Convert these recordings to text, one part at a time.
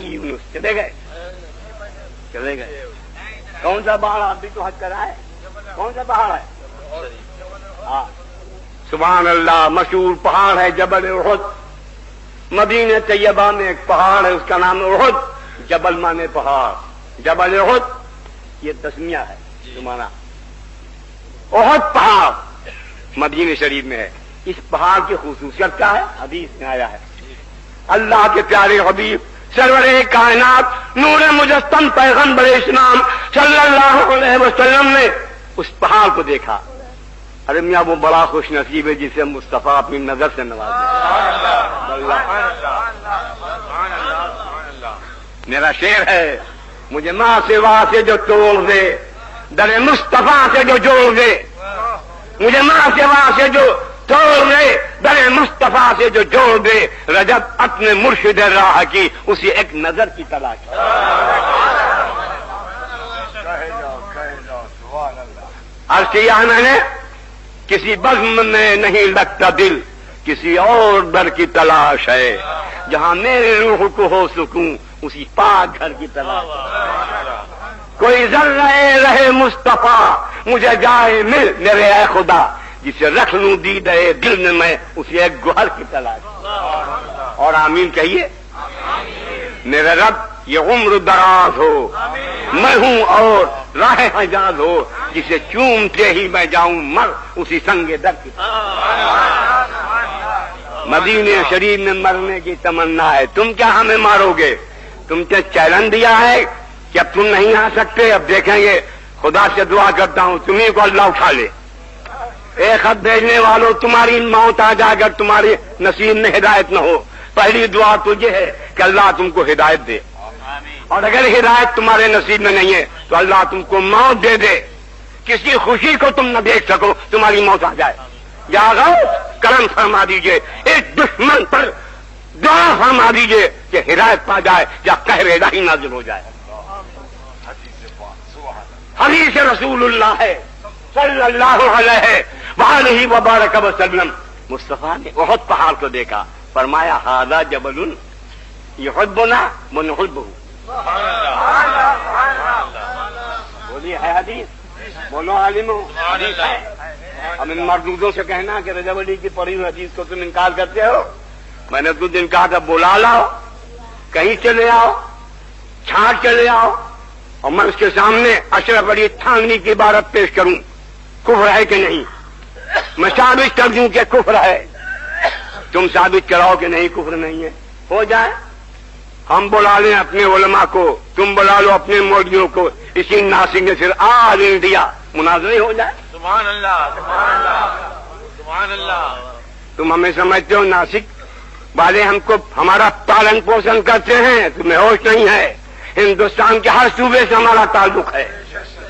یونس چلے گئے. کون سا پہاڑ؟ آپ بھی تو حج کرا ہے. کون سا پہاڑ ہے؟ ہاں سبحان اللہ، مشہور پہاڑ ہے جبل احد. مدینہ طیبہ میں ایک پہاڑ ہے، اس کا نام احد. جبل مانے پہاڑ، جبل احد یہ تسمیہ ہے تمہارا. احد پہاڑ مدینہ شریف میں ہے. اس پہاڑ کی خصوصیت کیا ہے؟ حدیث میں آیا ہے. اللہ کے پیارے حبیب سرور کائنات نور مجسم پیغمبر اسلام صلی اللہ علیہ وسلم نے اس پہاڑ کو دیکھا. ارے میاں وہ بڑا خوش نصیب ہے جسے مصطفیٰ اپنی نظر سے نوازے. میرا شعر ہے، مجھے ماں سے واہ سے جو توڑ دے، در مصطفیٰ سے جو جوڑ دے. مجھے ماں سے واہ سے جو توڑ دے، در مصطفیٰ سے جو جوڑ دے. رجب اپنے مرشد راہ کی اسی ایک نظر کی تلاش. عرض کیا میں نے، کسی بزم میں نہیں لگتا دل، کسی اور در کی تلاش ہے. جہاں میری روح کو ہو سکوں اسی پاک گھر کی تلاش. کوئی ذرہ رہے مصطفیٰ مجھے جائے مل میرے اے خدا، جسے رکھ لوں دیدے دل میں اسی ایک گوہر کی تلاش. اور آمین کہیے. میرے رب یہ عمر دراز ہو، میں ہوں اور راہ حجاز ہو، جسے چومتے ہی میں جاؤں مر اسی سنگ در کی. مدینہ شریف میں مرنے کی تمنا ہے. تم کیا ہمیں مارو گے؟ تم نے چیلنج دیا ہے کہ اب تم نہیں آ سکتے. اب دیکھیں گے. خدا سے دعا کرتا ہوں تمہیں کو اللہ اٹھا لے. اے خط بھیجنے والوں، تمہاری موت آ جائے اگر تمہاری نصیب میں ہدایت نہ ہو. پہلی دعا تجھے ہے کہ اللہ تم کو ہدایت دے، اور اگر ہدایت تمہارے نصیب میں نہیں ہے تو اللہ تم کو موت دے دے. کسی خوشی کو تم نہ دیکھ سکو، تمہاری موت آ جائے. یا غوث کرم فرما دیجئے، ایک دشمن پر دعا فرما دیجئے کہ ہدایت پا جائے یا قہر الہی نازل ہو جائے. حدیث رسول اللہ ہے صلی اللہ علیہ وآلہ وبارک وسلم. مصطفیٰ نے احد پہاڑ کو دیکھا، فرمایا ھذا جبل یحبنا ونحبہ. بولیے ہے حدیث، بولو عالموں حدیث ہے. اب ان مردودوں سے کہنا کہ رجب علی کی پڑھی ہوئی حدیث کو تم انکار کرتے ہو. میں نے کچھ دن کہا تھا بلا لاؤ، کہیں چلے آؤ، چھانٹ چلے آؤ، اور میں اس کے سامنے اشرف علی تھانوی کی عبارت پیش کروں کفر ہے کہ نہیں. میں ثابت کر دوں کہ کفر ہے، تم ثابت کراؤ کہ نہیں کفر نہیں ہے. ہو جائے. ہم بلا لیں اپنے علماء کو، تم بلا لو اپنے مولویوں کو، اسی ناسک میں پھر آل انڈیا مناظرے ہو جائے. سبحان اللہ، سبحان اللہ، سبحان اللہ. تم ہمیں سمجھتے ہو ناسک والے ہم کو ہمارا پالن پوشن کرتے ہیں، تمہیں ہوش نہیں ہے. ہندوستان کے ہر صوبے سے ہمارا تعلق ہے.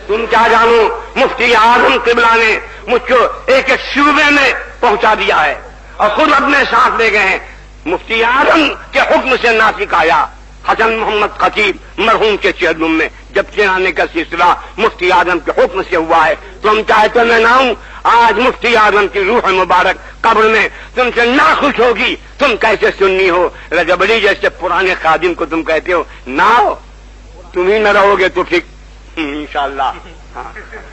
تم کیا جانو، مفتی اعظم قبلہ نے مجھ کو ایک ایک صوبے میں پہنچا دیا ہے اور خود اپنے ساتھ لے گئے ہیں. مفتی اعظم کے حکم سے ناسک آیا. حسن محمد خطیب مرحوم کے چہلم میں جب سے آنے کا سلسلہ مفتی اعظم کے حکم سے ہوا ہے. تم چاہتے میں نہ ہوں. آج مفتی اعظم کی روح مبارک قبر میں تم سے ناخوش ہوگی. تم کیسے سنی ہو؟ رجب علی جیسے پرانے خادم کو تم کہتے ہو نہ ہو. تم ہی نہ رہو گے تو ٹھیک انشاءاللہ. ہاں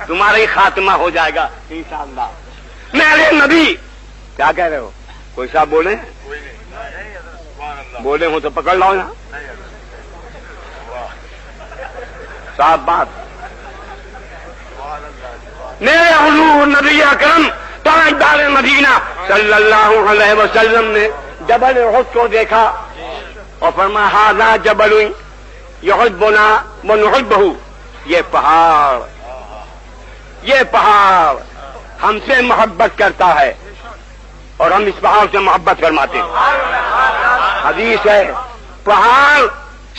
تمہارا ہی خاتمہ ہو جائے گا انشاءاللہ. میرے نبی کیا کہہ رہے ہو؟ کوئی صاحب بولے بولے ہوں تو پکڑ لاؤ یہاں صاحب بات. میرے حضور نبی اکرم تاجدار مدینہ صلی اللہ علیہ وسلم نے جبل احد کو دیکھا اور فرمایا ھذا جبل یحبنا ونحبہ. یہ پہاڑ ہم سے محبت کرتا ہے اور ہم اس پہاڑ سے محبت فرماتے ہیں. حدیث ہے پہاڑ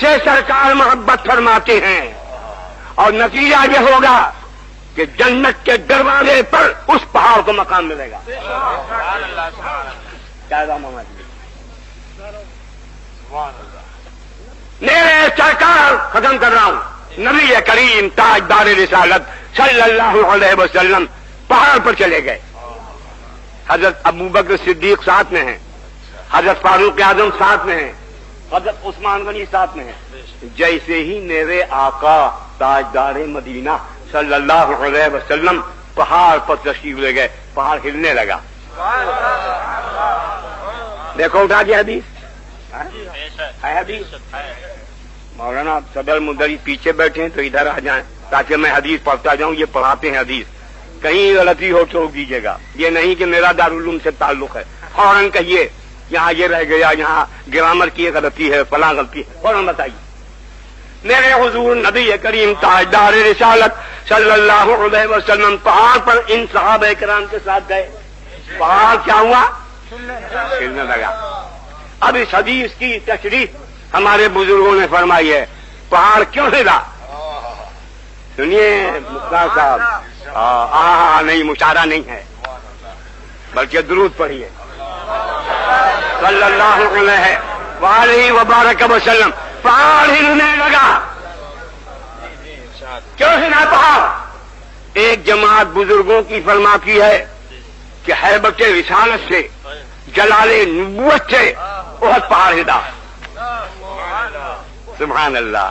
سے سرکار محبت فرماتے ہیں اور نتیجہ یہ ہوگا کہ جنت کے دروازے پر اس پہاڑ کو مقام ملے گا. میرے سرکار ختم کر رہا ہوں. نبی کریم تاجدار رسالت صلی اللہ علیہ وسلم پہاڑ پر چلے گئے. حضرت ابوبکر صدیق ساتھ میں ہیں، حضرت فاروق اعظم ساتھ میں ہیں، حضرت عثمان غنی صاحب میں ہے، جیسے ہی میرے آقا تاجدار مدینہ صلی اللہ علیہ وسلم پہاڑ پر تشریف لے گئے، پہاڑ ہلنے لگا. دیکھو اٹھا کے حدیث ہے حدیث. مولانا صدر مدری پیچھے بیٹھے ہیں تو ادھر آ جائیں تاکہ میں حدیث پڑھتا جاؤں. یہ پڑھاتے ہیں حدیث، کہیں غلطی ہو تو دیجیے گا. یہ نہیں کہ میرا دارالعلوم سے تعلق ہے. فوراً کہیے یہاں یہ رہ گیا، یہاں گرامر کی غلطی ہے، فلاں غلطی ہے، فوراً بتائیے. میرے حضور نبی کریم تاجدار رسالت صلی اللہ علیہ وسلم پہاڑ پر ان صحابہ کرام کے ساتھ گئے. پہاڑ کیا ہوا؟ ہلنے لگا. اب اس حدیث کی تشریح ہمارے بزرگوں نے فرمائی ہے. پہاڑ کیوں ہلا؟ سنیے مختار صاحب، نہیں مشارہ نہیں ہے بلکہ درود پڑھیے صلی اللہ علیہ وآلہ وبارک وسلم. پہاڑ ہلنے لگا. کیوں ہلا پہاڑ؟ ایک جماعت بزرگوں کی فرماتی ہے کہ ہیبت رسالت سے، جلال نبوت سے بہت پہاڑ ہلا. سبحان اللہ.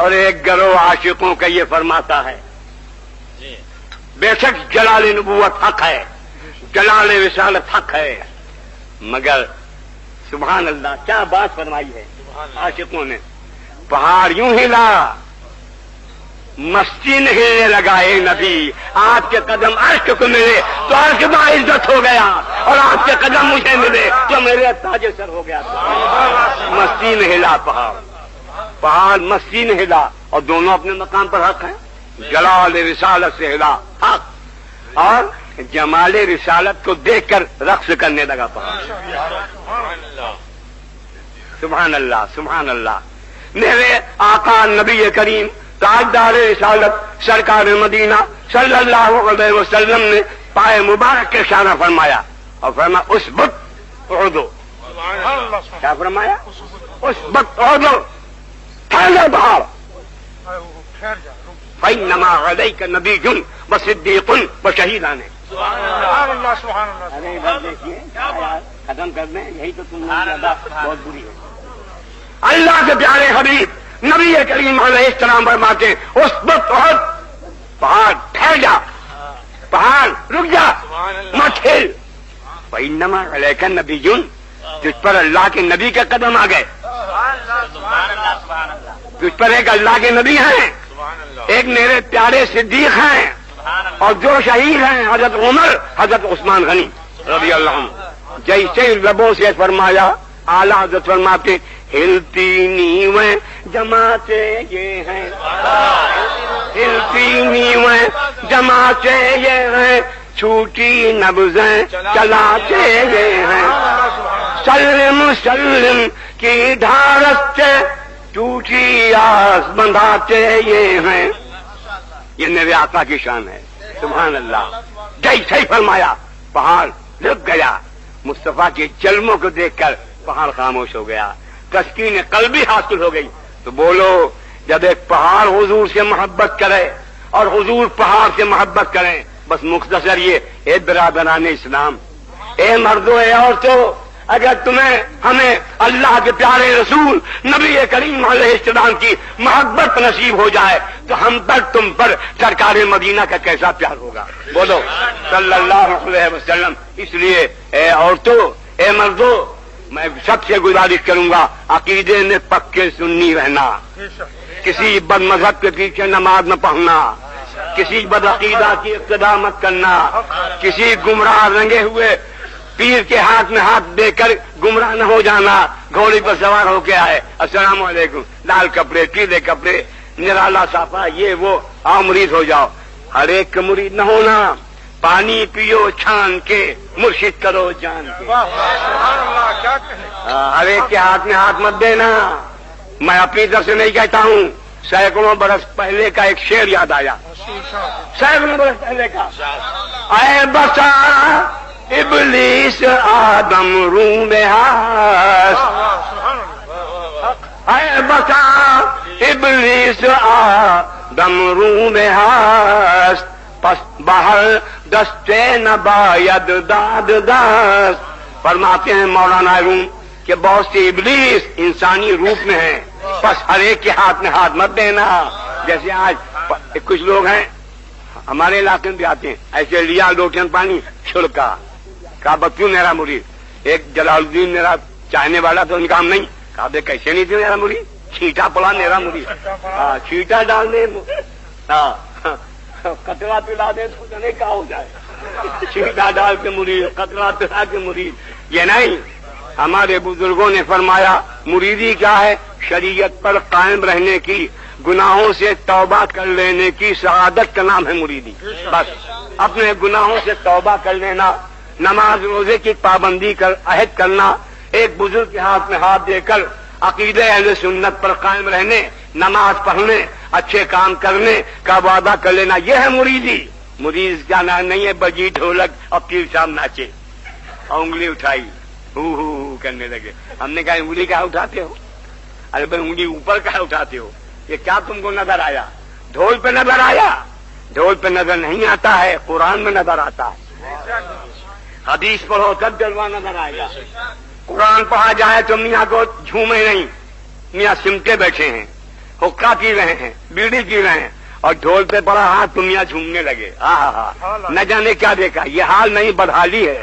اور ایک گروہ عاشقوں کا یہ فرماتا ہے بے شک جلال نبوت حق ہے، جلال رسالت حق ہے، مگر سبحان اللہ کیا بات فرمائی ہے عاشقوں نے. پہاڑ یوں ہلا، مستی نہیں لگا. اے نبی آپ کے قدم عرش کو ملے تو عرش با عزت ہو گیا، اور آپ کے قدم مجھے ملے تو میرے تاج سر ہو گیا. مستی نہیں ہلا پہاڑ، پہاڑ مستی نہیں ہلا، اور دونوں اپنے مقام پر حق ہیں. جلال رسالت سے ہلا حق، اور جمال رسالت کو دیکھ کر رقص کرنے لگا پہاڑ. سبحان اللہ سبحان اللہ. میرے آقا نبی کریم تاجدار رسالت سرکار مدینہ صلی اللہ علیہ وسلم نے پائے مبارک کے اشارہ فرمایا اور فرمایا اس وقت اڑو. کیا فرمایا؟ اس وقت اڑو، ٹھہر جاؤ پہاڑ. فإنما عليك نبي وصديق وشهيدان. ارے ادھر دیکھیے ختم کر دیں، یہی تو تم بہت بری ہے. اللہ کے پیارے حبیب نبی کریم علیہ السلام فرماتے اس وقت پہاڑ ٹھہر جا، پہاڑ رک جا، مت ہل. فإنما عليك نبي، جس پر اللہ کے نبی کے قدم آ گئے. جس پر ایک اللہ کے نبی ہیں، ایک میرے پیارے صدیق ہیں، اور جو شہید ہیں حضرت عمر، حضرت عثمان غنی رضی اللہ عنہ. جیسے لبوں سے فرمایا اعلیٰ حضرت فرماتے ہلتی نیویں جماعتیں یہ ہیں، ہلتی نیویں جماعتیں یہ ہیں، چھوٹی نبضیں چلاتے یہ ہیں، سلم سلم کی ڈھارس سے ٹوٹی آس بندھاتے یہ ہیں. یہ میرے آقا کی شان ہے. سبحان اللہ. جیسے ہی فرمایا پہاڑ رک گیا. مصطفیٰ کے جلموں کو دیکھ کر پہاڑ خاموش ہو گیا، تسکین قلبی حاصل ہو گئی. تو بولو جب ایک پہاڑ حضور سے محبت کرے اور حضور پہاڑ سے محبت کریں، بس مختصر یہ اے برادران اسلام، اے مردوں اے عورتوں، اگر تمہیں ہمیں اللہ کے پیارے رسول نبی کریم علیہ السلام کی محبت نصیب ہو جائے تو ہم پر تم پر سرکار مدینہ کا کیسا پیار ہوگا. بولو صلی اللہ علیہ وسلم. اس لیے اے عورتوں اے مردوں، میں سب سے گزارش کروں گا عقیدے میں پکے سنی رہنا، کسی بد مذہب کے پیچھے نماز نہ پڑھنا، کسی بد عقیدہ کی اقتداء مت کرنا، کسی گمراہ رنگے ہوئے پیر کے ہاتھ میں ہاتھ دے کر گمراہ نہ ہو جانا. گھوڑی پر سوار ہو کے آئے السلام علیکم، لال کپڑے پیلے کپڑے نرالا صافا یہ وہ، آؤ مرید ہو جاؤ. ہر ایک کا مرید نہ ہونا. پانی پیو چھان کے، مرشد کرو جان کے. ہر ایک کے ہاتھ میں ہاتھ مت دینا. میں اپنی طرف سے نہیں کہتا ہوں، سینکڑوں برس پہلے کا ایک شعر یاد آیا. سینکڑوں برس پہلے کا، اے بسا ابلیس آدم رو میں ہاس، اے بسا ابلیس آدم رو میں ہاس، پس باہر دستے نباید داد دست. فرماتے ہیں مولانا روم کہ بہت سے ابلیس انسانی روپ میں ہیں، بس ہر ایک کے ہاتھ میں ہاتھ مت دینا. جیسے آج کچھ لوگ ہیں ہمارے علاقے میں بھی آتے ہیں، ایسے لیا لوٹن پانی چھڑکا، کہا بکیوں میرا مرید. ایک جلال الدین میرا چاہنے والا تو ان کا نہیں، کہا بے کیسے نہیں تھے میرا مرید، چھیٹا پڑا میرا مرید. چھیٹا ڈالنے کترا پلا دے تو جانے کیا ہو جائے، چھیٹا ڈال کے مرید، کترا پلا کے مرید. یہ نہیں، ہمارے بزرگوں نے فرمایا مریدی کیا ہے؟ شریعت پر قائم رہنے کی، گناہوں سے توبہ کر لینے کی سعادت کا نام ہے مریدی. بس اپنے گناہوں سے توبہ کر لینا، نماز روزے کی پابندی کر عہد کرنا، ایک بزرگ کے ہاتھ میں ہاتھ دے کر عقیدہ اہل سنت پر قائم رہنے، نماز پڑھنے، اچھے کام کرنے کا وعدہ کر لینا، یہ ہے مریدی. مرید کا نام نہیں ہے بجی ڈھولک اور پیر صاحب ناچے اور انگلی اٹھائی ہو کرنے لگے. ہم نے کہا انگلی کیا اٹھاتے ہو؟ ارے بھائی انگلی اوپر کیا اٹھاتے ہو؟ یہ کیا تم کو نظر آیا؟ ڈھول پہ نظر آیا؟ ڈھول پہ نظر نہیں آتا ہے، قرآن میں نظر آتا ہے. حدیث پڑھو تب جلوہ نظر آئے گا. قرآن پڑھا جائے تو میاں کو جھومے نہیں، میاں سمٹے بیٹھے ہیں، حقہ پی رہے ہیں، بیڑی پی رہے ہیں، اور ڈھول پہ پڑا ہاتھ تو میاں جھومنے لگے. نہ جانے کیا دیکھا. یہ حال نہیں، بدحالی ہے.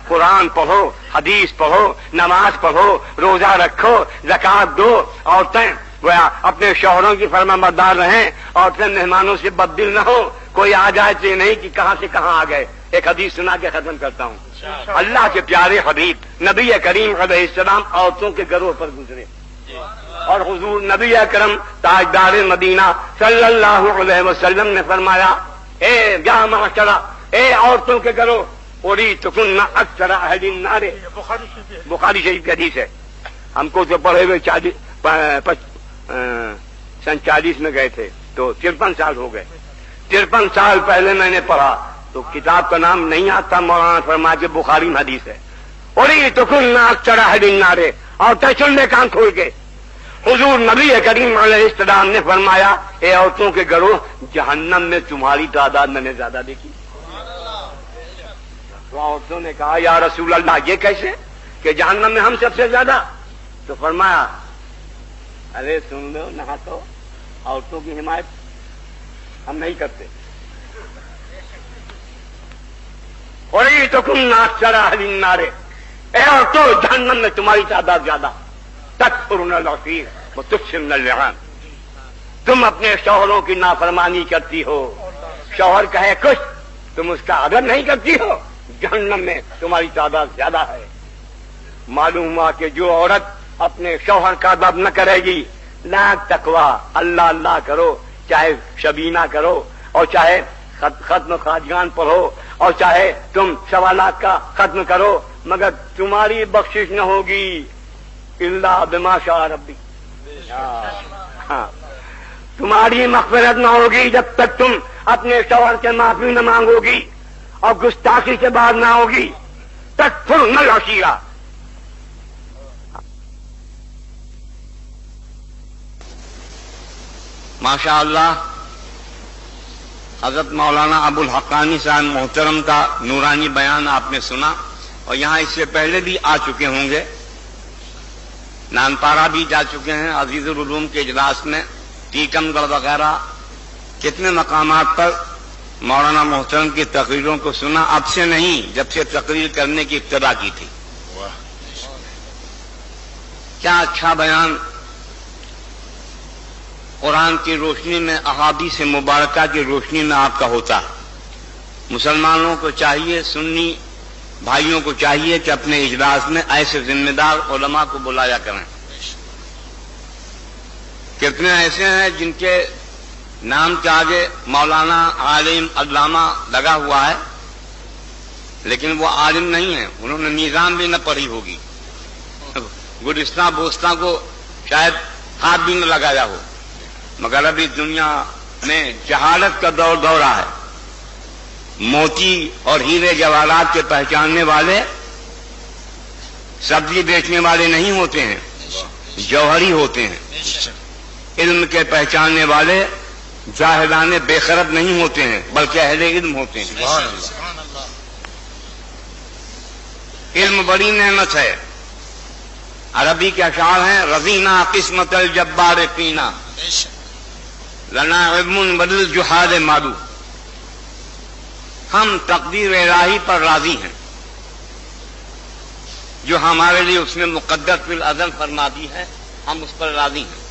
قرآن پڑھو، حدیث پڑھو، نماز پڑھو، روزہ رکھو، زکات دو. عورتیں گویا اپنے شوہروں کی فرما بردار رہیں، عورتیں مہمانوں سے بددل نہ ہو. کوئی آ جائے تو نہیں کہ کہاں سے کہاں آ گئے. ایک حدیث سنا کے ختم کرتا ہوں. اللہ کے پیارے حبیب نبی کریم علیہ السلام عورتوں کے گروہ پر گزرے، اور حضور نبی اکرم تاجدار مدینہ صلی اللہ علیہ وسلم نے فرمایا، اے یا معاشرہ، اے عورتوں کے گروہ، اریتکن اکثر اہل النار. بخاری شریف کی حدیث ہے. ہم کو جو پڑھے ہوئے سن 40 میں گئے تھے تو 53 سال ہو گئے. 53 سال پہلے میں نے پڑھا تو کتاب کا نام نہیں آتا. مولانا فرما کے بخاری میں حدیث ہے، اریتکن اکثر اہل النار. اور سن لے کان کھول کے، حضور نبی کریم علیہ السلام نے فرمایا، اے عورتوں کے گروہ، جہنم میں تمہاری تعداد میں نے زیادہ دیکھی. تو عورتوں نے کہا یا رسول اللہ یہ کیسے کہ جہنم میں ہم سب سے زیادہ؟ تو فرمایا ارے سن لو نہ تو عورتوں کی حمایت ہم نہیں کرتے. اریتکن اکثر اہل النار، اے عورتوں جہنم میں تمہاری تعداد زیادہ. تکفرن العشیر وتکثرن اللعان، تم اپنے شوہروں کی نافرمانی کرتی ہو. شوہر کہے کچھ تم اس کا ادب نہیں کرتی ہو، جہنم میں تمہاری تعداد زیادہ ہے. معلوم ہوا کہ جو عورت اپنے شوہر کا ادب نہ کرے گی، لاکھ تقویٰ اللہ اللہ کرو، چاہے شبینہ کرو، اور چاہے ختم خواجگان پڑھو، اور چاہے تم سوالات کا ختم کرو، مگر تمہاری بخشش نہ ہوگی الا بما شاء ربی. تمہاری مغفرت نہ ہوگی جب تک تم اپنے شوہر سے معافی نہ مانگو گی اور گستاخی سے بعد نہ ہوگی. تکفرن العشیرہ. ماشاء اللہ حضرت مولانا ابو الحقانی صاحب محترم کا نورانی بیان آپ نے سنا، اور یہاں اس سے پہلے بھی آ چکے ہوں گے، نانپارا بھی جا چکے ہیں عزیز العلوم کے اجلاس میں، ٹیکم گڑھ وغیرہ کتنے مقامات پر مولانا محترم کی تقریروں کو سنا. اب سے نہیں، جب سے تقریر کرنے کی ابتدا کی تھی. کیا اچھا بیان قرآن کی روشنی میں، احادیث مبارکہ کی روشنی میں آپ کا ہوتا. مسلمانوں کو چاہیے، سنی بھائیوں کو چاہیے کہ اپنے اجلاس میں ایسے ذمہ دار علماء کو بلایا کریں. کتنے ایسے ہیں جن کے نام کے آگے مولانا، عالم، علامہ لگا ہوا ہے، لیکن وہ عالم نہیں ہیں، انہوں نے نظام بھی نہ پڑھی ہوگی، گلستان بوستان کو شاید ہاتھ بھی نہ لگایا ہو. مگر ابھی دنیا میں جہالت کا دور دورہ ہے. موتی اور ہیرے جواہرات کے پہچاننے والے سبزی بیچنے والے نہیں ہوتے ہیں، جوہری ہوتے ہیں. علم کے پہچاننے والے جاہلان بے خرد نہیں ہوتے ہیں، بلکہ اہل علم ہوتے ہیں. علم بڑی نعمت ہے. عربی کے اشعار ہیں، رضینا قسمت الجبار فینا لنا علم بدل جہاد مادو، ہم تقدیر الہی پر راضی ہیں جو ہمارے لیے اس نے مقدر فی الازل فرما دی ہے، ہم اس پر راضی ہیں۔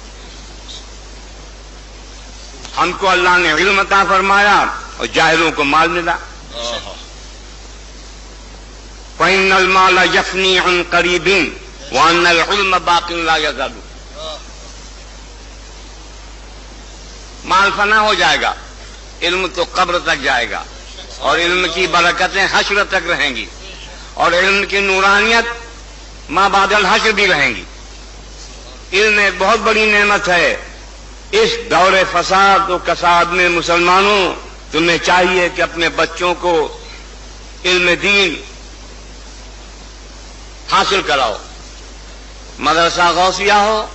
ہم کو اللہ نے علم عطا فرمایا اور جاہلوں کو مال ملا۔ فَإِنَّ الْمَالَ يَفْنِي عَنْ قَرِيبٍ وَأَنَّ الْعِلْمَ بَاقٍ لَا يَزَالُ، مال فنا ہو جائے گا، علم تو قبر تک جائے گا، اور علم کی برکتیں حشر تک رہیں گی، اور علم کی نورانیت ما بعد الحشر بھی رہیں گی۔ علم ایک بہت بڑی نعمت ہے۔ اس دور فساد و کساد میں مسلمانوں، تمہیں چاہیے کہ اپنے بچوں کو علم دین حاصل کراؤ، مدرسہ غوثیہ ہو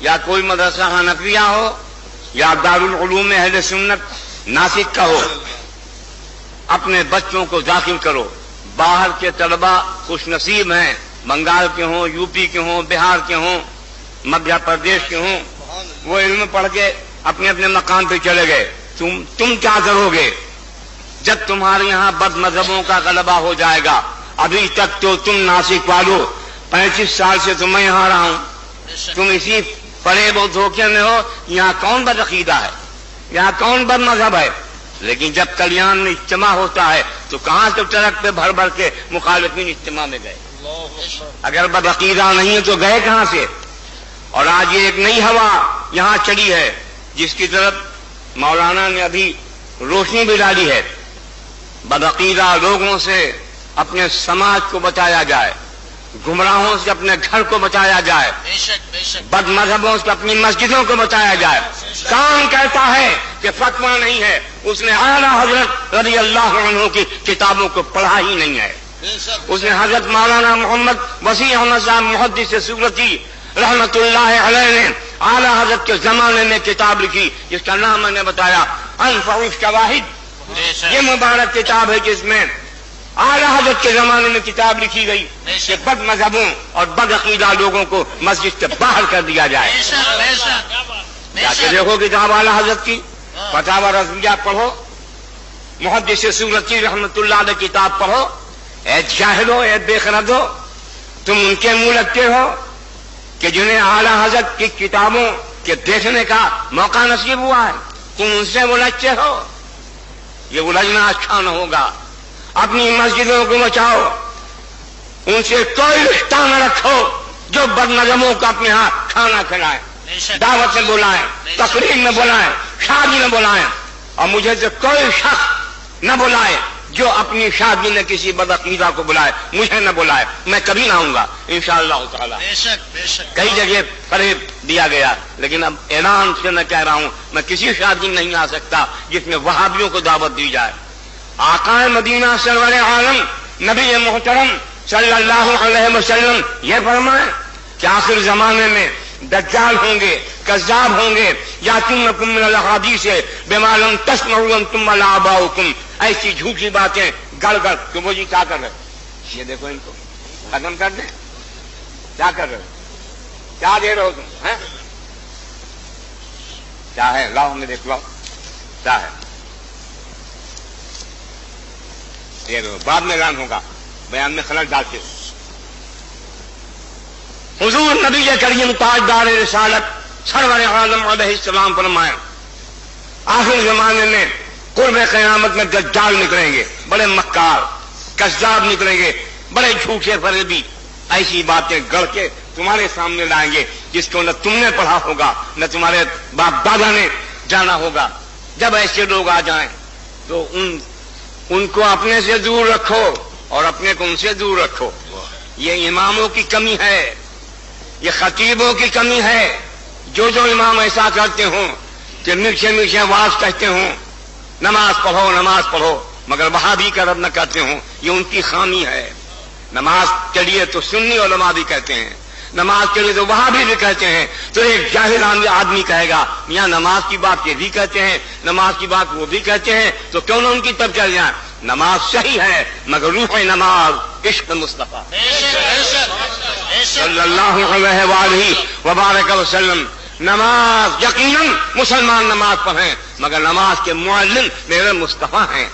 یا کوئی مدرسہ حنفیہ ہو یا دارالعلوم اہل سنت ناسک کا ہو، اپنے بچوں کو داخل کرو۔ باہر کے طلباء خوش نصیب ہیں، بنگال کے ہوں، یو پی کے ہوں، بہار کے ہوں، مدھیہ پردیش کے ہوں، وہ علم پڑھ کے اپنے اپنے مقام پہ چلے گئے۔ تم کیا کرو گے جب تمہارے یہاں بد مذہبوں کا غلبہ ہو جائے گا؟ ابھی تک تو تم ناسک والو 35 سال سے تو میں یہاں رہا ہوں، تم اسی فریب و دھوکے میں ہو۔ یہاں کون بد عقیدہ ہے، یہاں کون بد مذہب ہے؟ لیکن جب کلیان میں اجتماع ہوتا ہے تو کہاں سے ٹرک پہ بھر بھر کے مخالفین اجتماع میں گئے؟ اگر بد عقیدہ نہیں ہے تو گئے کہاں سے؟ اور آج یہ ایک نئی ہوا یہاں چلی ہے جس کی طرف مولانا نے ابھی روشنی بھی ڈالی ہے۔ بد عقیدہ لوگوں سے اپنے سماج کو بچایا جائے، گمراہوں سے اپنے گھر کو بچایا جائے، بد مذہبوں سے اپنی مسجدوں کو بچایا جائے۔ کون کہتا ہے کہ فتویٰ نہیں ہے؟ اس نے اعلیٰ حضرت رضی اللہ عنہ کی کتابوں کو پڑھا ہی نہیں ہے۔ اس نے حضرت مولانا محمد وسیع احمد صاحب محدث سورتی رحمت اللہ علیہ نے اعلیٰ حضرت کے زمانے میں کتاب لکھی جس کا نام میں نے بتایا انفع الشواہد۔ یہ مبارک کتاب ہے جس میں اعلیٰ حضرت کے زمانے میں کتاب لکھی گئی کہ بد مذہبوں اور بد عقیدہ لوگوں کو مسجد سے باہر کر دیا جائے۔ جا کے دیکھو کتاب اعلیٰ حضرت کی، فتاوی رضویہ پڑھو، محدث سورتی رحمت اللہ علیہ کتاب پڑھو۔ اے جاہلو، اے بے خرد ہو، تم ان کے منہ لگتے ہو کہ جنہیں اعلیٰ حضرت کی کتابوں کے دیکھنے کا موقع نصیب ہوا ہے، تم ان سے الجھتے ہو۔ یہ الجھنا اچھا نہ ہوگا۔ اپنی مسجدوں کو بچاؤ، ان سے کوئی رشتہ نہ رکھو جو بد مذہبوں کو اپنے ہاں کھانا کھلائیں، دعوت سے بلائیں، تقریب میں بلائیں، شادی میں بلائیں، اور مجھے تو کوئی شخص نہ بلائے جو اپنی شادی میں کسی بد عقیدہ کو بلائے، مجھے نہ بلائے، میں کبھی نہ آؤں گا انشاءاللہ تعالی۔ کئی جگہ فریب دیا گیا، لیکن اب اعلان سے میں کہہ رہا ہوں میں کسی شادی میں نہیں آ سکتا جس میں وہابیوں کو دعوت دی جائے۔ آقا مدینہ سرور عالم نبی محترم صلی اللہ علیہ وسلم یہ فرمائے کہ آخر زمانے میں دجال ہوں گے، کذاب ہوں گے، یاتونکم من الاحادیث بما لم تسمعوا انتم ولا آباؤکم، ایسی جھوٹی باتیں گڑ گڑ کہ وہ جی کیا کر رہے؟ یہ دیکھو ان کو ختم کر دیں، کیا کر رہے ہو؟ کیا دے رہے ہو تم؟ کیا ہے؟ لاؤ ہمیں دیکھ لو کیا ہے، دے رہے ہو، بعد میں اعلان ہوگا، بیان میں خلل ڈالتے ہو۔ حضور نبی کریم تاجدار رسالت سرور عالم علیہ السلام فرمائے آخر زمانے میں قرب قیامت میں دجال نکلیں گے، بڑے مکار کذاب نکلیں گے، بڑے جھوٹے فریبی، ایسی باتیں گڑ کے تمہارے سامنے لائیں گے جس کو نہ تم نے پڑھا ہوگا نہ تمہارے باپ دادا نے جانا ہوگا۔ جب ایسے لوگ آ جائیں تو ان کو اپنے سے دور رکھو اور اپنے کو ان سے دور رکھو۔ یہ اماموں کی کمی ہے، یہ خطیبوں کی کمی ہے۔ جو امام ایسا کرتے ہوں کہ میٹھے میٹھے واز کہتے ہوں نماز پڑھو نماز پڑھو، مگر وہابی کا رد نہ کرتے ہوں، یہ ان کی خامی ہے۔ نماز کے لیے تو سنی علماء بھی کہتے ہیں، نماز کے لیے تو وہابی بھی کہتے ہیں، تو ایک جاہل آدمی کہے گا میاں نماز کی بات یہ بھی کہتے ہیں، نماز کی بات وہ بھی کہتے ہیں، تو کیوں نہ ان کی طرف چل جائیں؟ نماز صحیح ہے مگر روح نماز عشق مصطفیٰ، صلی اللہ علیہ وآلہ وبارک وسلم نماز یقیناً مسلمان نماز پڑھیں مگر نماز کے معلم میرے مصطفیٰ ہیں.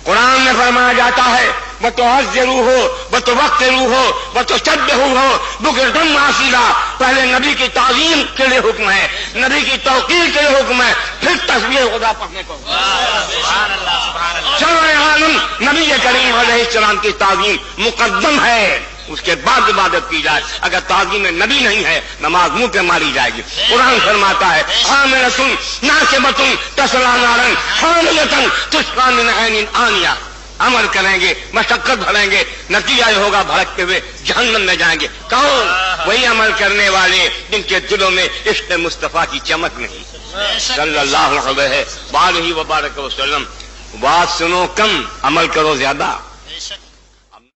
قرآن میں فرمایا جاتا ہے وَتُعَزِّرُوهُ وَتُوَقِّرُوهُ وَتُسَبِّحُوهُ بُكْرَةً وَأَصِيلًا. پہلے نبی کی تعظیم کے لیے حکم ہے, نبی کی توقیر کے لیے حکم ہے, پھر تسبیح خدا پڑھنے کو. شرع عالم نبی کریم علیہ السلام کی تعظیم مقدم ہے, اس کے بعد عبادت کی جائے. اگر تعظیم نبی نہیں ہے نماز منہ پہ ماری جائے گی. قرآن فرماتا ہے عاملۃ ناصبۃ تصلیٰ نارا حامیۃ تسقیٰ من عین آنیہ. عمل کریں گے, مشقت بھریں گے, نتیجہ یہ ہوگا بھڑکتے ہوئے جہنم میں جائیں گے. کون؟ وہی عمل کرنے والے جن کے دلوں میں عشق مصطفیٰ کی چمک نہیں. صلی اللہ علیہ وآلہ وبارک وسلم. بات سنو کم, عمل کرو زیادہ.